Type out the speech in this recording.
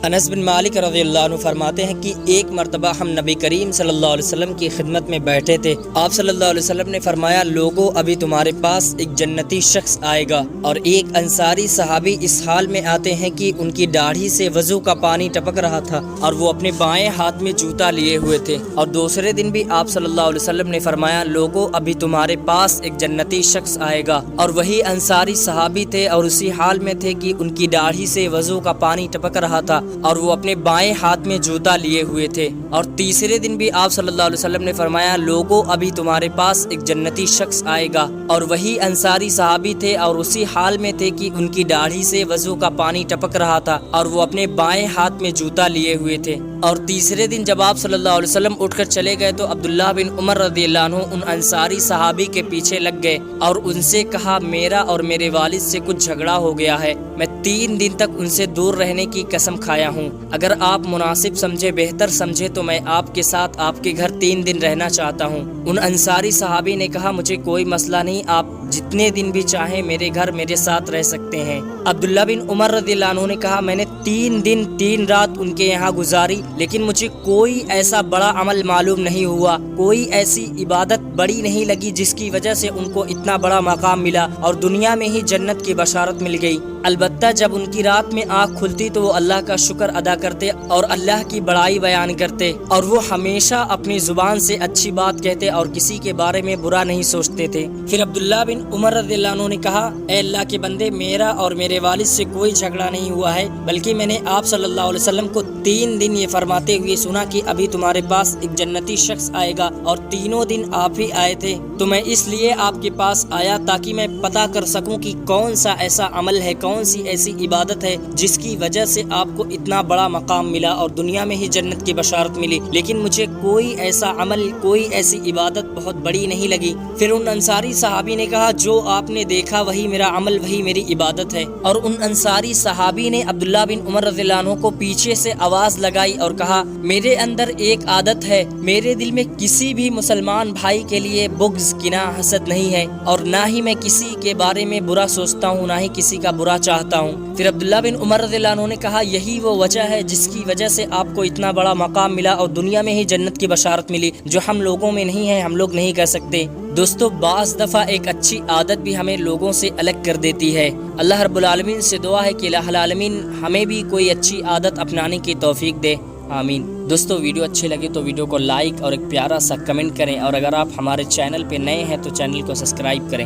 انس بن مالک رضی اللہ عنہ فرماتے ہیں کہ ایک مرتبہ ہم نبی کریم صلی اللہ علیہ وسلم کی خدمت میں بیٹھے تھے۔ آپ صلی اللہ علیہ وسلم نے فرمایا، لوگوں ابھی تمہارے پاس ایک جنتی شخص آئے گا، اور ایک انصاری صحابی اس حال میں آتے ہیں کہ ان کی داڑھی سے وضو کا پانی ٹپک رہا تھا اور وہ اپنے بائیں ہاتھ میں جوتا لیے ہوئے تھے۔ اور دوسرے دن بھی آپ صلی اللہ علیہ وسلم نے فرمایا، لوگوں ابھی تمہارے پاس ایک جنتی شخص آئے گا، اور وہی انصاری صحابی تھے اور اسی حال میں تھے کہ ان کی داڑھی سے وضو کا پانی ٹپک رہا تھا اور وہ اپنے بائیں ہاتھ میں جوتا لیے ہوئے تھے۔ اور تیسرے دن بھی آپ صلی اللہ علیہ وسلم نے فرمایا، لوگوں ابھی تمہارے پاس ایک جنتی شخص آئے گا، اور وہی انصاری صحابی تھے اور اسی حال میں تھے کہ ان کی داڑھی سے وضو کا پانی ٹپک رہا تھا اور وہ اپنے بائیں ہاتھ میں جوتا لیے ہوئے تھے۔ اور تیسرے دن جب آپ صلی اللہ علیہ وسلم اٹھ کر چلے گئے تو عبداللہ بن عمر رضی اللہ عنہ ان انصاری صحابی کے پیچھے لگ گئے اور ان سے کہا، میرا اور میرے والد سے کچھ جھگڑا ہو گیا ہے، میں 3 دن تک ان سے دور رہنے کی قسم کھایا ہوں، اگر آپ مناسب سمجھے، بہتر سمجھے تو میں آپ کے ساتھ آپ کے گھر 3 دن رہنا چاہتا ہوں۔ ان انصاری صحابی نے کہا، مجھے کوئی مسئلہ نہیں، آپ جتنے دن بھی چاہیں میرے گھر میرے ساتھ رہ سکتے ہیں۔ عبداللہ بن عمر رضی اللہ عنہ نے کہا، میں نے 3 دن 3 رات ان کے یہاں گزاری، لیکن مجھے کوئی ایسا بڑا عمل معلوم نہیں ہوا، کوئی ایسی عبادت بڑی نہیں لگی جس کی وجہ سے ان کو اتنا بڑا مقام ملا اور دنیا میں ہی جنت کی بشارت مل گئی۔ البتہ جب ان کی رات میں آنکھ کھلتی تو وہ اللہ کا شکر ادا کرتے اور اللہ کی بڑائی بیان کرتے، اور وہ ہمیشہ اپنی زبان سے اچھی بات کہتے اور کسی کے بارے میں برا نہیں سوچتے تھے۔ پھر عبداللہ بن عمر رضی اللہ عنہ نے کہا، اے اللہ کے بندے، میرا اور میرے والد سے کوئی جھگڑا نہیں ہوا ہے، بلکہ میں نے آپ صلی اللہ علیہ وسلم کو 3 دن یہ فرماتے ہوئے سنا کہ ابھی تمہارے پاس ایک جنتی شخص آئے گا، اور تینوں دن آپ ہی آئے تھے، تو میں اس لیے آپ کے پاس آیا تاکہ میں پتہ کر سکوں کہ کون سا ایسا عمل ہے، کون سی ایسی عبادت ہے جس کی وجہ سے آپ کو اتنا بڑا مقام ملا اور دنیا میں ہی جنت کی بشارت ملی، لیکن مجھے کوئی ایسا عمل، کوئی ایسی عبادت بہت بڑی نہیں لگی۔ پھر ان انصاری صحابی نے کہا، جو آپ نے دیکھا وہی میرا عمل، وہی میری عبادت ہے۔ اور ان انصاری صحابی نے عبداللہ بن عمر رضی اللہ عنہ کو پیچھے سے آواز لگائی اور کہا، میرے اندر ایک عادت ہے، میرے دل میں کسی بھی مسلمان بھائی کے لیے بغض، کینہ، حسد نہیں ہے، اور نہ ہی میں کسی کے بارے میں برا سوچتا ہوں، نہ ہی کسی کا برا چاہتا ہوں۔ پھر عبداللہ بن عمر رضی اللہ عنہ نے کہا، یہی وہ وجہ ہے جس کی وجہ سے آپ کو اتنا بڑا مقام ملا اور دنیا میں ہی جنت کی بشارت ملی، جو ہم لوگوں میں نہیں ہے، ہم لوگ نہیں کر سکتے۔ دوستو، بعض دفعہ ایک اچھی عادت بھی ہمیں لوگوں سے الگ کر دیتی ہے۔ اللہ رب العالمین سے دعا ہے کہ الہ العالمین ہمیں بھی کوئی اچھی عادت اپنانے کی توفیق دے، آمین۔ دوستو، ویڈیو اچھی لگے تو ویڈیو کو لائک اور ایک پیارا سا کمنٹ کریں، اور اگر آپ ہمارے چینل پہ نئے ہیں تو چینل کو سبسکرائب کریں۔